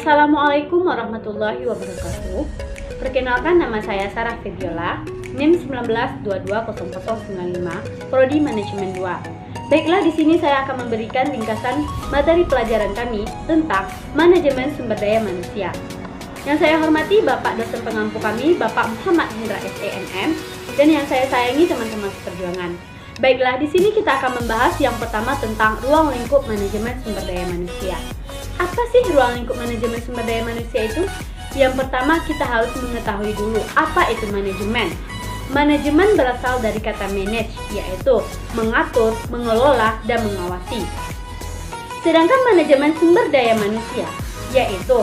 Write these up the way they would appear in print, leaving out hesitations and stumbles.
Assalamualaikum warahmatullahi wabarakatuh. Perkenalkan, nama saya Sarah Febiola, NIM 19220095, Prodi Manajemen 2. Baiklah, di sini saya akan memberikan ringkasan materi pelajaran kami tentang manajemen sumber daya manusia. Yang saya hormati Bapak dosen pengampu kami, Bapak Muhammad Hendra SEMM, dan yang saya sayangi teman-teman seperjuangan. Baiklah, di sini kita akan membahas yang pertama tentang ruang lingkup manajemen sumber daya manusia. Apa sih ruang lingkup manajemen sumber daya manusia itu? Yang pertama, kita harus mengetahui dulu apa itu manajemen. Manajemen berasal dari kata manage, yaitu mengatur, mengelola, dan mengawasi. Sedangkan manajemen sumber daya manusia, yaitu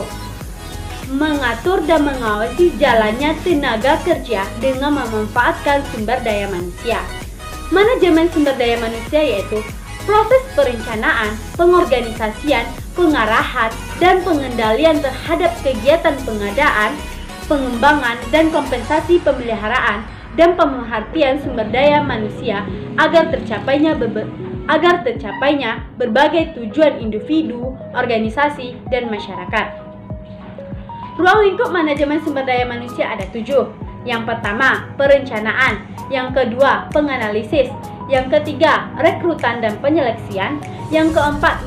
mengatur dan mengawasi jalannya tenaga kerja dengan memanfaatkan sumber daya manusia. Manajemen sumber daya manusia yaitu proses perencanaan, pengorganisasian, pengarahan, dan pengendalian terhadap kegiatan pengadaan, pengembangan, dan kompensasi pemeliharaan dan pemerhatian sumber daya manusia agar tercapainya berbagai tujuan individu, organisasi, dan masyarakat. Ruang lingkup manajemen sumber daya manusia ada 7. Yang pertama, perencanaan. Yang kedua, penganalisis. Yang ketiga, rekrutan dan penyeleksian. Yang keempat,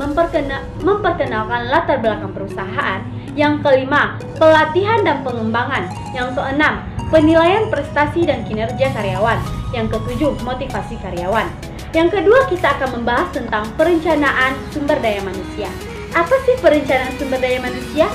memperkenalkan latar belakang perusahaan. Yang kelima, pelatihan dan pengembangan. Yang keenam, penilaian prestasi dan kinerja karyawan. Yang ketujuh, motivasi karyawan. Yang kedua, kita akan membahas tentang perencanaan sumber daya manusia. Apa sih perencanaan sumber daya manusia?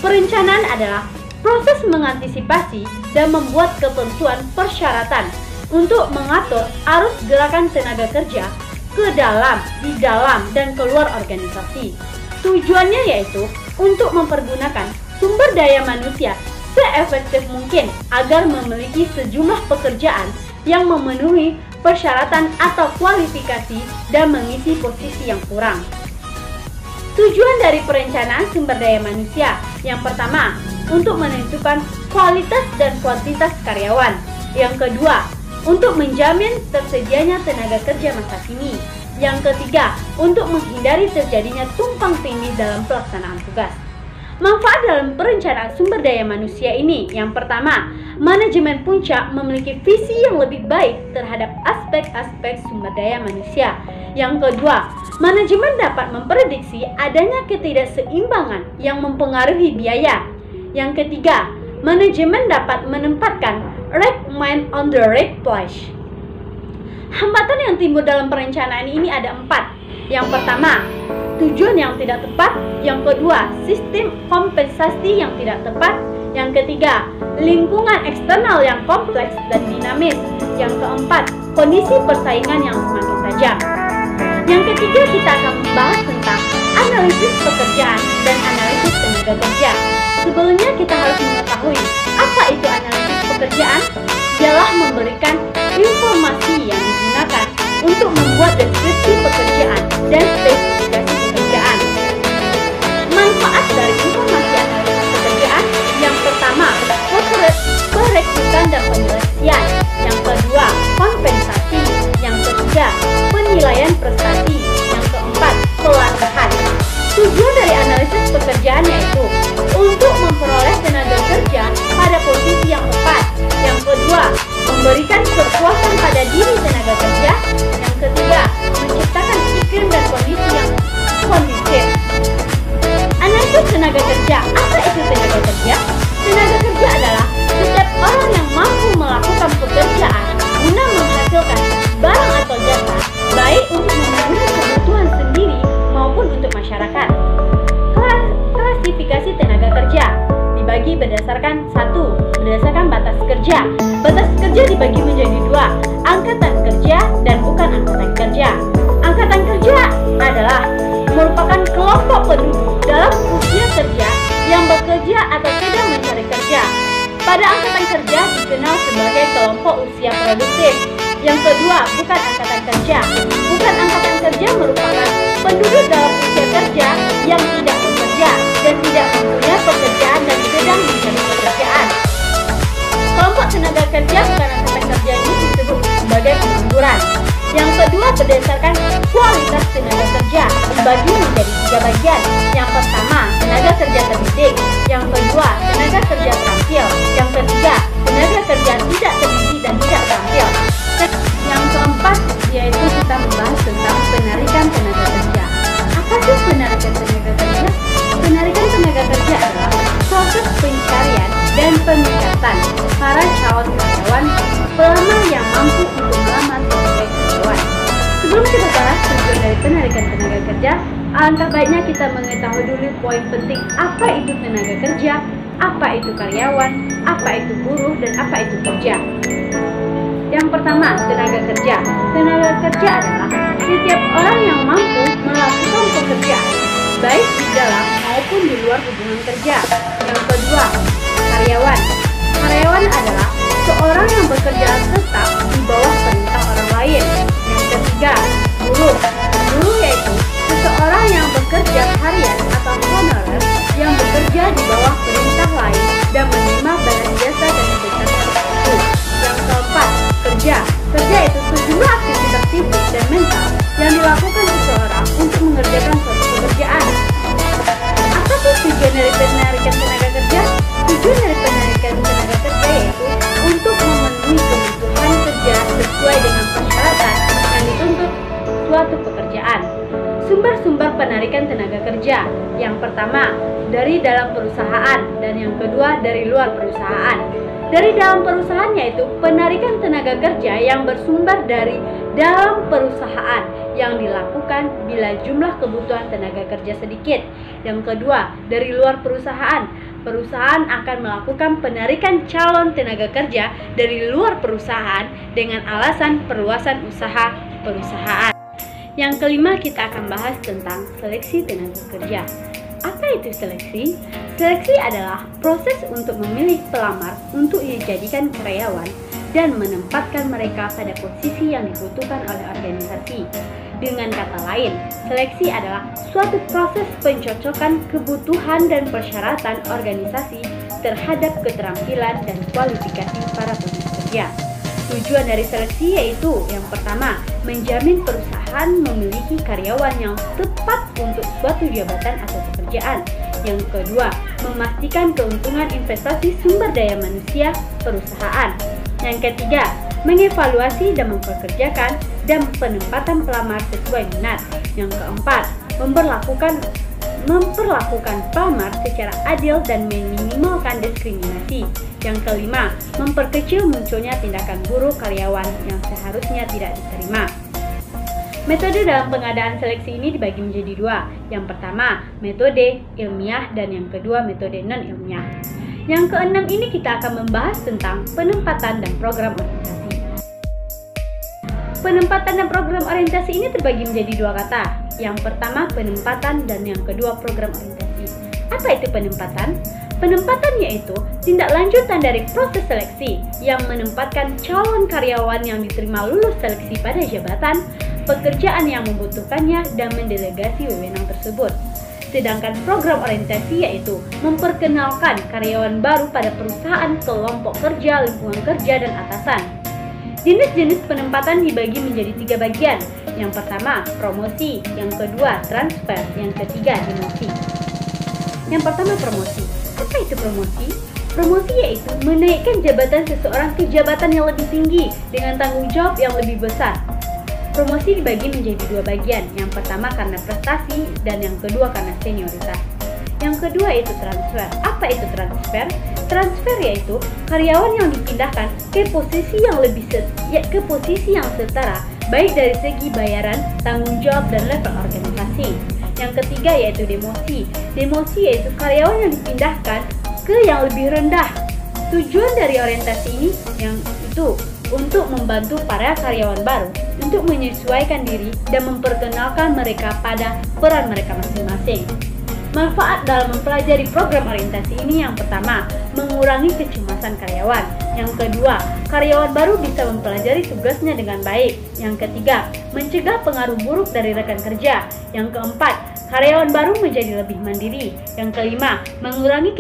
Perencanaan adalah proses mengantisipasi dan membuat ketentuan persyaratan untuk mengatur arus gerakan tenaga kerja ke dalam, di dalam, dan keluar organisasi. Tujuannya yaitu untuk mempergunakan sumber daya manusia seefektif mungkin agar memiliki sejumlah pekerjaan yang memenuhi persyaratan atau kualifikasi dan mengisi posisi yang kurang. Tujuan dari perencanaan sumber daya manusia yang pertama, untuk menentukan kualitas dan kuantitas karyawan. Yang kedua, untuk menjamin tersedianya tenaga kerja masa kini. Yang ketiga, untuk menghindari terjadinya tumpang tindih dalam pelaksanaan tugas. Manfaat dalam perencanaan sumber daya manusia ini, yang pertama, manajemen puncak memiliki visi yang lebih baik terhadap aspek-aspek sumber daya manusia. Yang kedua, manajemen dapat memprediksi adanya ketidakseimbangan yang mempengaruhi biaya. Yang ketiga, manajemen dapat menempatkan right mind on the right place. Hambatan yang timbul dalam perencanaan ini ada 4. Yang pertama, tujuan yang tidak tepat. Yang kedua, sistem kompensasi yang tidak tepat. Yang ketiga, lingkungan eksternal yang kompleks dan dinamis. Yang keempat, kondisi persaingan yang semakin tajam. Yang ketiga, kita akan membahas tentang analisis pekerjaan dan analisis tenaga kerja. Sebelumnya kita harus mengetahui apa itu analisis pekerjaan. Ialah memberikan informasi yang digunakan untuk membuat deskripsi pekerjaan dan spesifikasi pekerjaan. Manfaat dari informasi analisis pekerjaan yang pertama, perekrutan dan penyeleksian. Yang kedua, kompensasi. Yang ketiga, penilaian prestasi. Yang keempat, pelatihan. Tujuan dari analisis pekerjaan yaitu untuk memperoleh tenaga kerja pada posisi yang tepat. Yang kedua, memberikan kepuasan pada diri tenaga kerja. Yang ketiga, menciptakan iklim dan kondisi yang kondusif. Analisis tenaga kerja. Apa itu tenaga kerja? Tenaga kerja adalah setiap orang yang mampu melakukan pekerjaan guna menghasilkan barang atau jasa, baik untuk memenuhi kebutuhan sendiri maupun untuk masyarakat. Klasifikasi tenaga kerja dibagi berdasarkan 1. Berdasarkan batas kerja. Batas kerja dibagi menjadi 2. Angkatan kerja dan bukan angkatan kerja. Angkatan kerja adalah merupakan kelompok penduduk dalam usia kerja yang bekerja atau sedang mencari kerja. Pada angkatan kerja dikenal sebagai kelompok usia produktif. Yang kedua, bukan angkatan kerja. Bukan angkatan kerja merupakan penduduk dalam usia kerja yang tidak bekerja dan tidak mempunyai pekerjaan dan sedang mencari pekerjaan. Kelompok tenaga kerja bukan angkatan kerja ini disebut sebagai pengangguran. Yang kedua, berdasarkan kualitas tenaga kerja dibagi menjadi 3 bagian. Yang pertama, tenaga tenaga kerja terdidik. Yang kedua, tenaga kerja terampil. Yang ketiga, tenaga kerja tidak terdidik dan tidak terampil. Yang keempat, yaitu kita membahas tentang penarikan tenaga kerja. Apa sih penarikan tenaga kerja? Penarikan tenaga kerja adalah proses pencarian dan pemingkatan para calon karyawan pelamar yang mampu untuk melamar sebagai karyawan. Sebelum kita bahas tujuan dari penarikan tenaga kerja, alangkah baiknya kita mengetahui dulu poin penting apa itu tenaga kerja, apa itu karyawan, apa itu buruh, dan apa itu kerja. Yang pertama, tenaga kerja. Tenaga kerja adalah setiap orang yang mampu melakukan pekerjaan, baik di dalam maupun di luar hubungan kerja. Yang kedua, karyawan. Karyawan adalah seorang yang bekerja tetap di bawah perintah orang lain. Yang ketiga, buruh. Buruh yaitu seseorang yang bekerja harian atau honorer yang bekerja di bawah perintah lain dan menerima balas jasa dari pekerjaan tertentu. Yang keempat, kerja. Kerja itu sejumlah aktivitas fisik dan mental yang dilakukan seseorang untuk mengerjakan suatu pekerjaan. Apa sih tujuan dari penarikan tenaga kerja? Tujuan dari penarikan tenaga kerja yaitu untuk memenuhi kebutuhan kerja sesuai dengan persyaratan yang dituntut suatu pekerjaan. Sumber-sumber penarikan tenaga kerja. Yang pertama, dari dalam perusahaan, dan yang kedua dari luar perusahaan. Dari dalam perusahaan yaitu penarikan tenaga kerja yang bersumber dari dalam perusahaan yang dilakukan bila jumlah kebutuhan tenaga kerja sedikit. Yang kedua, dari luar perusahaan. Perusahaan akan melakukan penarikan calon tenaga kerja dari luar perusahaan dengan alasan perluasan usaha perusahaan. Yang kelima, kita akan bahas tentang seleksi tenaga kerja. Apa itu seleksi? Seleksi adalah proses untuk memilih pelamar untuk dijadikan karyawan dan menempatkan mereka pada posisi yang dibutuhkan oleh organisasi. Dengan kata lain, seleksi adalah suatu proses pencocokan kebutuhan dan persyaratan organisasi terhadap keterampilan dan kualifikasi para pekerja. Tujuan dari seleksi yaitu yang pertama, menjamin perusahaan memiliki karyawan yang tepat untuk suatu jabatan atau pekerjaan. Yang kedua, memastikan keuntungan investasi sumber daya manusia perusahaan. Yang ketiga, mengevaluasi dan mempekerjakan dan penempatan pelamar sesuai minat. Yang keempat, memperlakukan pelamar secara adil dan meminimalkan diskriminasi. Yang kelima, memperkecil munculnya tindakan buruk karyawan yang seharusnya tidak diterima. Metode dalam pengadaan seleksi ini dibagi menjadi dua. Yang pertama, metode ilmiah, dan yang kedua, metode non-ilmiah. Yang keenam ini kita akan membahas tentang penempatan dan program orientasi. Penempatan dan program orientasi ini terbagi menjadi dua kata. Yang pertama, penempatan, dan yang kedua, program orientasi. Apa itu penempatan? Penempatan yaitu tindak lanjutan dari proses seleksi yang menempatkan calon karyawan yang diterima lulus seleksi pada jabatan, pekerjaan yang membutuhkannya dan mendelegasi wewenang tersebut. Sedangkan program orientasi yaitu memperkenalkan karyawan baru pada perusahaan, kelompok kerja, lingkungan kerja, dan atasan. Jenis-jenis penempatan dibagi menjadi tiga bagian. Yang pertama, promosi. Yang kedua, transfer. Yang ketiga, demosi. Yang pertama, promosi. Apa itu promosi? Promosi yaitu menaikkan jabatan seseorang ke jabatan yang lebih tinggi dengan tanggung jawab yang lebih besar. Promosi dibagi menjadi dua bagian. Yang pertama karena prestasi dan yang kedua karena senioritas. Yang kedua yaitu transfer. Apa itu transfer? Transfer yaitu karyawan yang dipindahkan ke posisi yang setara baik dari segi bayaran, tanggung jawab, dan level organisasi. Yang ketiga yaitu demosi. Demosi yaitu karyawan yang dipindahkan ke yang lebih rendah. Tujuan dari orientasi ini yang itu untuk membantu para karyawan baru untuk menyesuaikan diri dan memperkenalkan mereka pada peran mereka masing-masing. Manfaat dalam mempelajari program orientasi ini yang pertama, mengurangi kecemasan karyawan. Yang kedua, karyawan baru bisa mempelajari tugasnya dengan baik. Yang ketiga, mencegah pengaruh buruk dari rekan kerja. Yang keempat, karyawan baru menjadi lebih mandiri. Yang kelima, mengurangi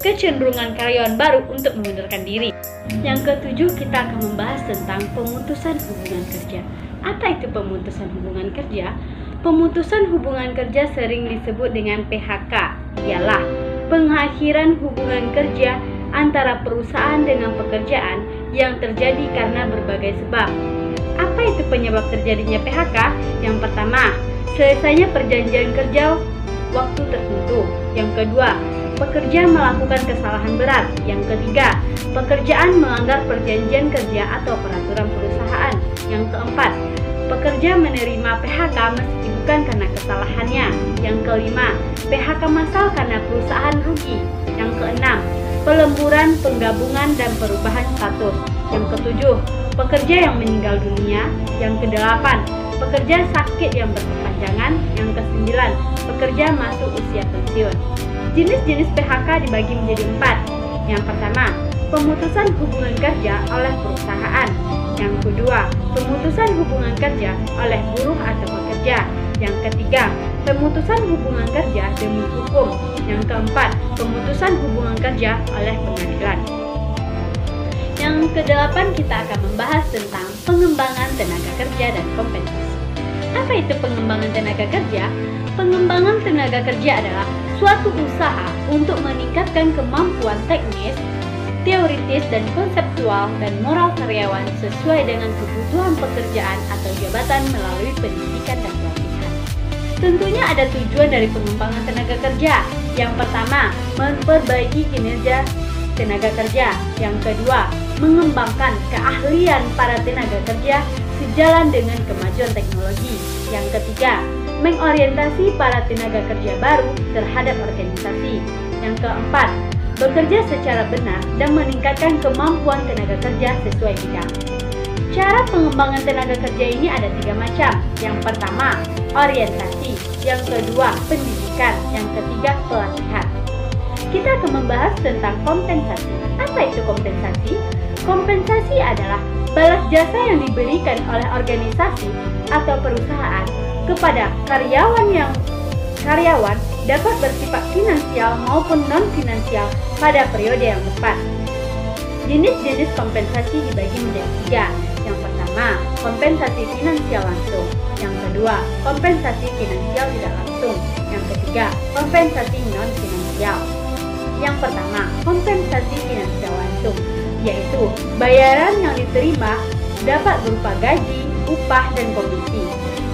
kecenderungan karyawan baru untuk mengundurkan diri. Yang ketujuh, kita akan membahas tentang pemutusan hubungan kerja. Apa itu pemutusan hubungan kerja? pemutusan hubungan kerja sering disebut dengan PHK, ialah pengakhiran hubungan kerja antara perusahaan dengan pekerjaan yang terjadi karena berbagai sebab. Apa itu penyebab terjadinya PHK? Yang pertama, selesainya perjanjian kerja waktu tertentu. Yang kedua, pekerja melakukan kesalahan berat. Yang ketiga, pekerjaan melanggar perjanjian kerja atau peraturan perusahaan. Yang keempat, pekerja menerima PHK meski bukan karena kesalahannya. Yang kelima, PHK massal karena perusahaan rugi. Yang keenam, pelemburan, penggabungan, dan perubahan status. Yang ketujuh, pekerja yang meninggal dunia. Yang kedelapan, pekerja sakit yang berkepanjangan. Yang kesembilan, pekerja masuk usia pensiun. Jenis-jenis PHK dibagi menjadi 4. Yang pertama, pemutusan hubungan kerja oleh perusahaan. Yang kedua, pemutusan hubungan kerja oleh buruh atau pekerja. Yang ketiga, pemutusan hubungan kerja demi hukum. Yang keempat, pemutusan hubungan kerja oleh pengadilan. Yang kedelapan, kita akan membahas tentang pengembangan tenaga kerja dan kompensasi. Apa itu pengembangan tenaga kerja? Pengembangan tenaga kerja adalah suatu usaha untuk meningkatkan kemampuan teknis, teoritis, dan konseptual dan moral karyawan sesuai dengan kebutuhan pekerjaan atau jabatan melalui pendidikan dan pelatihan. Tentunya ada tujuan dari pengembangan tenaga kerja. Yang pertama, memperbaiki kinerja tenaga kerja. Yang kedua, mengembangkan keahlian para tenaga kerja sejalan dengan kemajuan teknologi. Yang ketiga, mengorientasi para tenaga kerja baru terhadap organisasi. Yang keempat, bekerja secara benar dan meningkatkan kemampuan tenaga kerja sesuai bidang. Cara pengembangan tenaga kerja ini ada 3 macam. Yang pertama, orientasi. Yang kedua, pendidikan. Yang ketiga, pelatihan. Kita akan membahas tentang kompensasi. Apa itu kompensasi? Kompensasi adalah balas jasa yang diberikan oleh organisasi atau perusahaan kepada karyawan dapat bersifat finansial maupun non-finansial pada periode yang tepat. Jenis-jenis kompensasi dibagi menjadi 3. Yang pertama, kompensasi finansial langsung. Yang kedua, kompensasi finansial tidak langsung. Yang ketiga, kompensasi non-finansial. Yang pertama, kompensasi finansial langsung, yaitu bayaran yang diterima dapat berupa gaji, upah, dan komisi.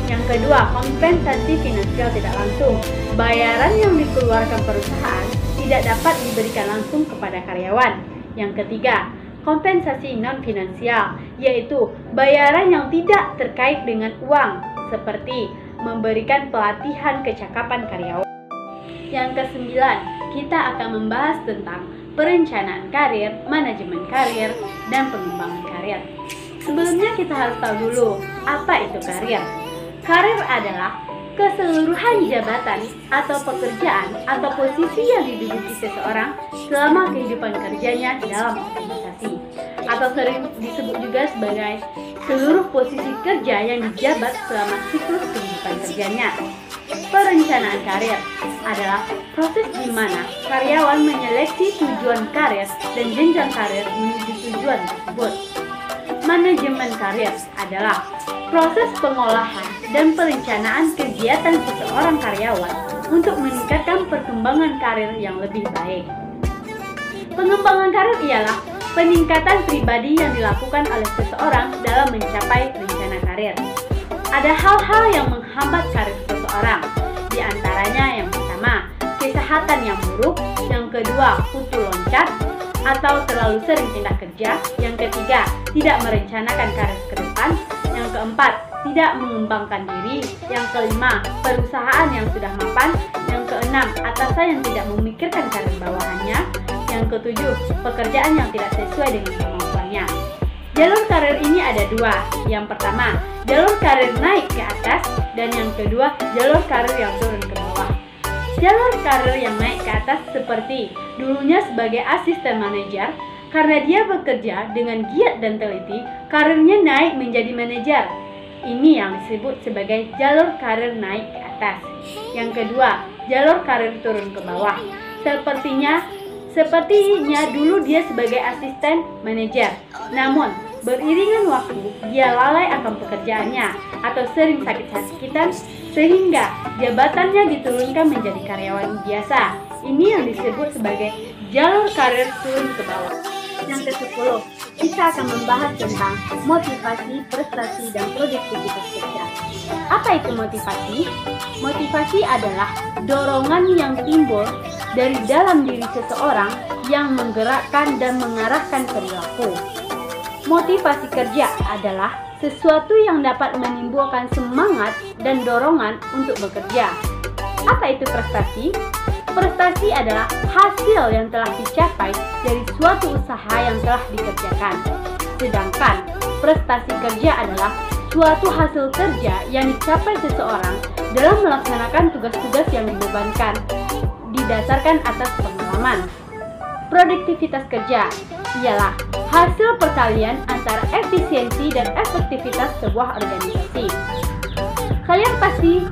Yang kedua, kompensasi finansial tidak langsung. Bayaran yang dikeluarkan perusahaan tidak dapat diberikan langsung kepada karyawan. Yang ketiga, kompensasi non-finansial, yaitu bayaran yang tidak terkait dengan uang, seperti memberikan pelatihan kecakapan karyawan. Yang kesembilan, kita akan membahas tentang perencanaan karir, manajemen karir, dan pengembangan karir. Sebelumnya kita harus tahu dulu, apa itu karir? Karir adalah keseluruhan jabatan atau pekerjaan atau posisi yang diduduki seseorang selama kehidupan kerjanya dalam organisasi, atau sering disebut juga sebagai seluruh posisi kerja yang dijabat selama siklus kehidupan kerjanya. Perencanaan karir adalah proses di mana karyawan menyeleksi tujuan karir dan jenjang karir menuju tujuan tersebut. Manajemen karir adalah proses pengolahan dan perencanaan kegiatan seseorang karyawan untuk meningkatkan perkembangan karir yang lebih baik. Pengembangan karir ialah peningkatan pribadi yang dilakukan oleh seseorang dalam mencapai rencana karir. Ada hal-hal yang menghambat karir seseorang, di antaranya yang pertama, kesehatan yang buruk, yang kedua, kutu loncat atau terlalu sering pindah kerja, yang ketiga, tidak merencanakan karir ke depan, yang keempat, tidak mengembangkan diri, yang kelima, perusahaan yang sudah mapan, yang keenam, atasan yang tidak memikirkan karir bawahannya, yang ketujuh, pekerjaan yang tidak sesuai dengan kemampuannya. Jalur karir ini ada 2. Yang pertama, jalur karir naik ke atas, dan yang kedua, jalur karir yang turun ke bawah. Jalur karir yang naik ke atas seperti dulunya sebagai asisten manajer, karena dia bekerja dengan giat dan teliti, karirnya naik menjadi manajer. Ini yang disebut sebagai jalur karir naik ke atas. Yang kedua, jalur karir turun ke bawah. Sepertinya dulu dia sebagai asisten manajer, namun beriringan waktu dia lalai akan pekerjaannya atau sering sakit-sakitan sehingga jabatannya diturunkan menjadi karyawan biasa. Ini yang disebut sebagai jalur karir turun ke bawah. Yang ke-10, kita akan membahas tentang motivasi, prestasi, dan produktivitas kerja. Apa itu motivasi? Motivasi adalah dorongan yang timbul dari dalam diri seseorang yang menggerakkan dan mengarahkan perilaku. Motivasi kerja adalah sesuatu yang dapat menimbulkan semangat dan dorongan untuk bekerja. Apa itu prestasi? Prestasi adalah hasil yang telah dicapai dari suatu usaha yang telah dikerjakan. Sedangkan prestasi kerja adalah suatu hasil kerja yang dicapai seseorang dalam melaksanakan tugas-tugas yang dibebankan, didasarkan atas pengalaman. Produktivitas kerja ialah hasil perkalian antara efisiensi dan efektivitas sebuah organisasi. Kalian pasti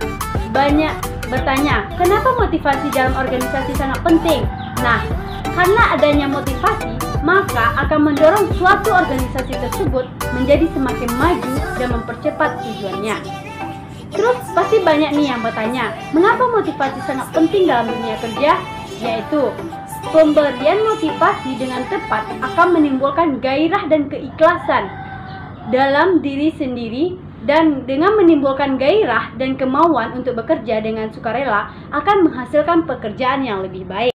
banyak bertanya, kenapa motivasi dalam organisasi sangat penting? Nah, karena adanya motivasi, maka akan mendorong suatu organisasi tersebut menjadi semakin maju dan mempercepat tujuannya. Terus pasti banyak nih yang bertanya, mengapa motivasi sangat penting dalam dunia kerja? Yaitu, pemberian motivasi dengan tepat akan menimbulkan gairah dan keikhlasan dalam diri sendiri, dan dengan menimbulkan gairah dan kemauan untuk bekerja dengan sukarela akan menghasilkan pekerjaan yang lebih baik.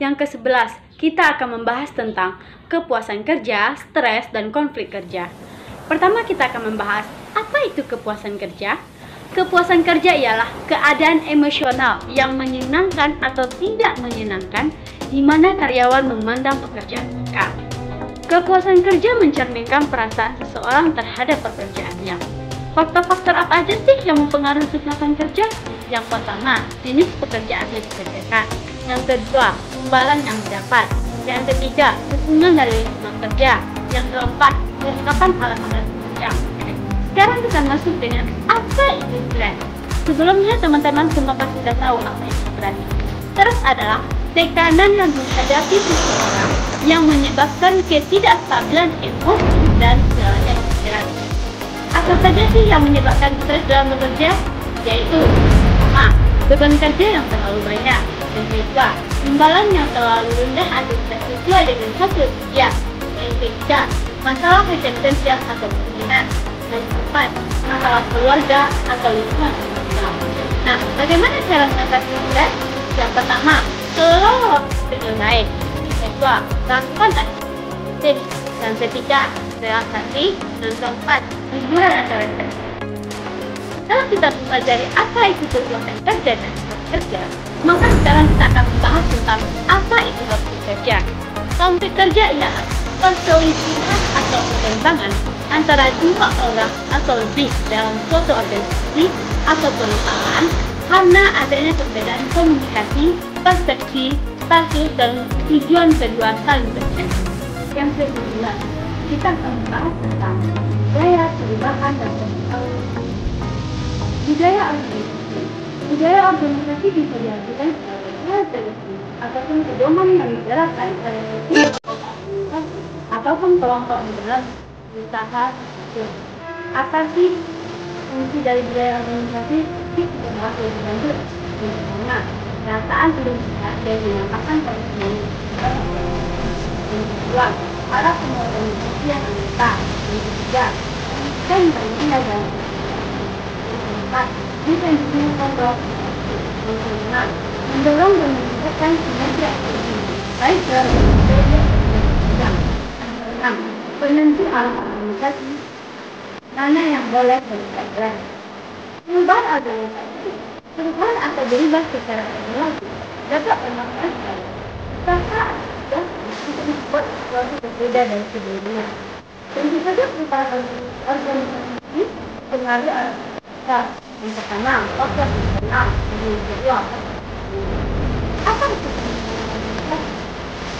Yang ke-11, kita akan membahas tentang kepuasan kerja, stres, dan konflik kerja. Pertama kita akan membahas apa itu kepuasan kerja. Kepuasan kerja ialah keadaan emosional yang menyenangkan atau tidak menyenangkan di mana karyawan memandang pekerjaan mereka. Kepuasan kerja mencerminkan perasaan seseorang terhadap pekerjaannya. Faktor-faktor apa aja sih yang mempengaruhi kepuasan kerja? Yang pertama, jenis pekerjaan yang dikerjakan. Yang kedua, imbalan yang didapat. Yang ketiga, dukungan dari lingkungan kerja. Yang keempat, kelengkapan alat-alat kerja. Sekarang kita masuk dengan apa itu stres. Sebelumnya teman-teman semua pasti sudah tahu apa itu stres. Stres adalah tekanan yang menghadapi seseorang yang menyebabkan ketidakstabilan emosi dan segala pikiran. Apa saja sih yang menyebabkan stres dalam bekerja? Yaitu pertama, beban kerja yang terlalu banyak. Yang kedua, imbalan yang terlalu rendah atau tidak sesuai dengan hasil kerja. Yang ketiga, masalah eksistensial atau keinginan. Yang keempat, masalah keluarga atau lingkungan sosial. Nah, bagaimana cara mengatasi stres? Yang pertama, kelola dengan baik. Yang kedua, lakukan aktivitas. Yang ketiga, relaksasi. Dan keempat, hiburan atau refleksi. Kalau kita mempelajari apa itu kepuasan kerja dan konflik kerja, maka sekarang kita akan membahas tentang apa itu konflik kerja. Konflik kerja ialah perselisihan atau pertentangan antara dua orang atau lebih dalam suatu organisasi atau perusahaan karena adanya perbedaan komunikasi, persepsi, status, dan tujuan kedua saling berbeda. Yang kedua, kita akan membahas tentang budaya, perubahan, dan pengetahuan. Budaya organisasi. Budaya organisasi bisa diartikan sebagai strategi ataupun pedoman yang diterapkan oleh ataupun kelompok dalam usaha. Apa sih fungsi dari budaya organisasi? Kita bahas lebih lanjut. Misalnya, perasaan berlebihan dan menyampaikan perasaan. Yang kedua, para semua organisasi yang anggota. Yang ketiga, dan bagian dan keempat, bisa dikontrol. Yang kelima, mendorong dan meningkatkan kinerja aktivitas baik dalam bekerja dan bidang. Yang keenam, penentu arah organisasi mana yang boleh berjalan. Perubahan organisasi, perubahan atau berubah secara teknologi dapat bermanfaat pada usaha dan untuk membuat sesuatu berbeda dari sebelumnya. Tentu saja perubahan organisasi ini pengaruh atas yang pertama, faktor internal, yang kedua, apa itu?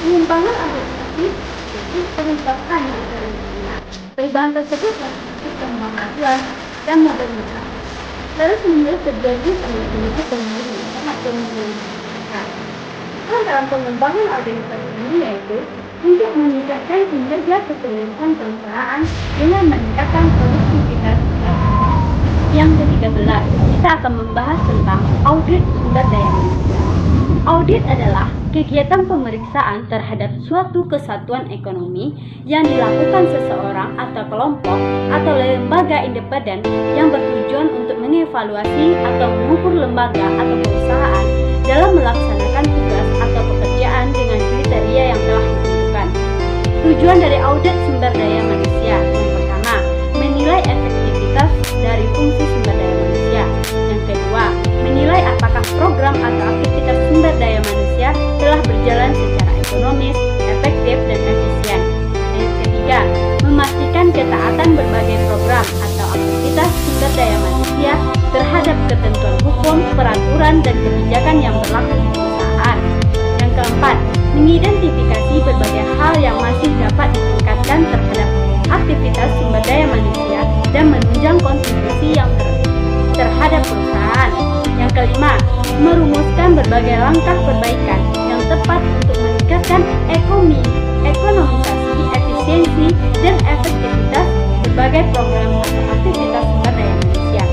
Penyimpangan organisasi itu perubahan yang terjadi. Perubahan tersebut memiliki kemajuan dan modernisasi. Lalu kemudian terjadi penyimpangan yang sangat dominan. Dalam pengembangan organisasi ini yaitu untuk meningkatkan kinerja keseluruhan perusahaan dengan meningkatkan produktivitas. Yang ke-13, kita akan membahas tentang audit sumber daya manusia. Audit adalah kegiatan pemeriksaan terhadap suatu kesatuan ekonomi yang dilakukan seseorang atau kelompok atau lembaga independen yang bertujuan untuk mengevaluasi atau mengukur lembaga atau perusahaan dalam melaksanakan tugas atau pekerjaan dengan kriteria yang telah ditentukan. Tujuan dari audit sumber daya manusia yang pertama, menilai efektivitas dari fungsi sumber daya manusia. Yang kedua, menilai apakah program atau aktivitas sumber daya manusia telah berjalan secara ekonomis, efektif, dan efisien. Yang ketiga, memastikan ketaatan berbagai program atau aktivitas sumber daya manusia terhadap ketentuan hukum, peraturan, dan kebijakan yang berlaku di perusahaan. Yang keempat, mengidentifikasi berbagai hal yang masih dapat ditingkatkan terhadap aktivitas sumber daya manusia dan menunjang kontribusi yang terhadap perusahaan. Yang kelima, merumuskan berbagai langkah perbaikan yang tepat untuk meningkatkan ekonomisasi, efisiensi, dan efektivitas berbagai program atau aktivitas sumber daya manusia.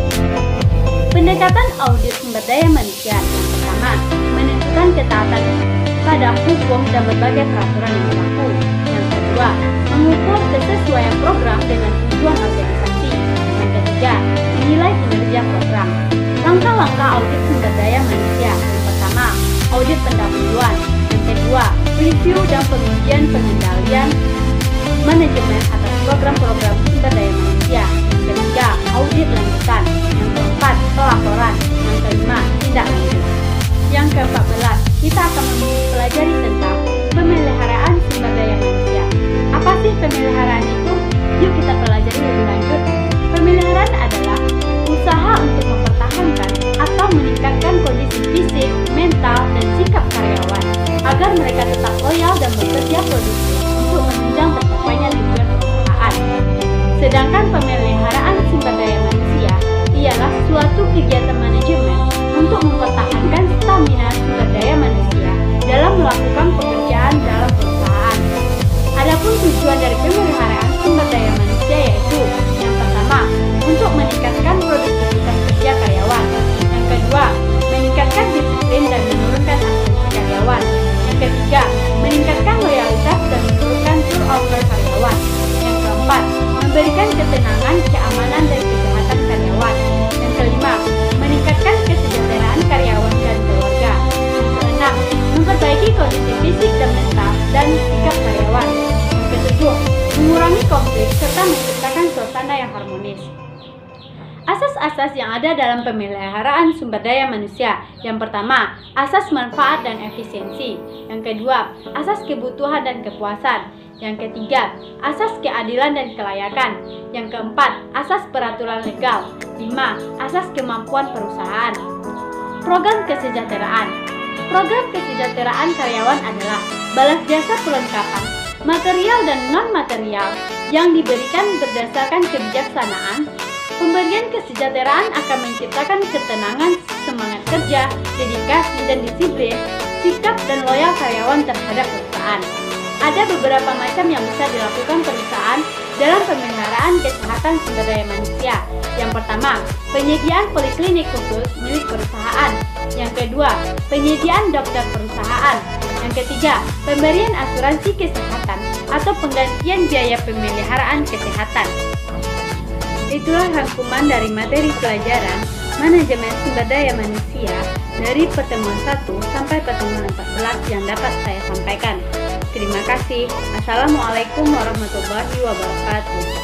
Pendekatan audit sumber daya manusia yang pertama, menentukan ketaatan pada hukum dan berbagai peraturan yang berlaku. Yang kedua, mengukur kesesuaian program dengan tujuan organisasi. Yang ketiga, menilai kinerja program. Langkah-langkah audit sumber daya manusia. Yang pertama, audit pendahuluan. Yang kedua, review dan pengujian pengendalian manajemen atas program-program sumber daya manusia. Yang ketiga, audit lanjutan. Yang keempat, pelaporan. Yang kelima, tindak lanjut. Yang ke-14, kita akan mempelajari tentang pemeliharaan sumber daya manusia. Apa sih pemeliharaan itu? Yuk kita pelajari lebih lanjut. Pemeliharaan adalah usaha untuk mempertahankan atau meningkatkan kondisi fisik, mental, dan sikap karyawan agar mereka tetap loyal dan bekerja produktif untuk menunjang tercapainya tujuan perusahaan. Sedangkan pemeliharaan sumber daya manusia ialah suatu kegiatan manajemen untuk mempertahankan stamina sumber daya manusia dalam melakukan pekerjaan dalam perusahaan. Adapun tujuan dari pemeliharaan sumber daya manusia yaitu yang pertama, untuk meningkatkan produktivitas kerja karyawan. Yang kedua, meningkatkan disiplin dan menurunkan absensi karyawan. Yang ketiga, meningkatkan loyalitas dan menurunkan turnover karyawan. Yang keempat, memberikan ketenangan, keamanan, dan kesehatan karyawan. Yang kelima, meningkatkan kesejahteraan karyawan dan keluarga. Yang keenam, memperbaiki kondisi fisik dan mental dan sikap karyawan. Yang ketujuh, mengurangi konflik serta menciptakan suasana yang harmonis. Asas-asas yang ada dalam pemeliharaan sumber daya manusia. Yang pertama, asas manfaat dan efisiensi. Yang kedua, asas kebutuhan dan kepuasan. Yang ketiga, asas keadilan dan kelayakan. Yang keempat, asas peraturan legal. 5. Asas kemampuan perusahaan. Program kesejahteraan. Program kesejahteraan karyawan adalah balas jasa perlengkapan, material dan non-material yang diberikan berdasarkan kebijaksanaan. Pemberian kesejahteraan akan menciptakan ketenangan, semangat kerja, dedikasi dan disiplin, sikap dan loyal karyawan terhadap perusahaan. Ada beberapa macam yang bisa dilakukan perusahaan dalam pemeliharaan kesehatan sumber daya manusia. Yang pertama, penyediaan poliklinik khusus milik perusahaan. Yang kedua, penyediaan dokter perusahaan. Yang ketiga, pemberian asuransi kesehatan atau penggantian biaya pemeliharaan kesehatan. Itulah rangkuman dari materi pelajaran Manajemen Sumber Daya Manusia dari pertemuan 1 sampai pertemuan 14 yang dapat saya sampaikan. Terima kasih. Assalamualaikum warahmatullahi wabarakatuh.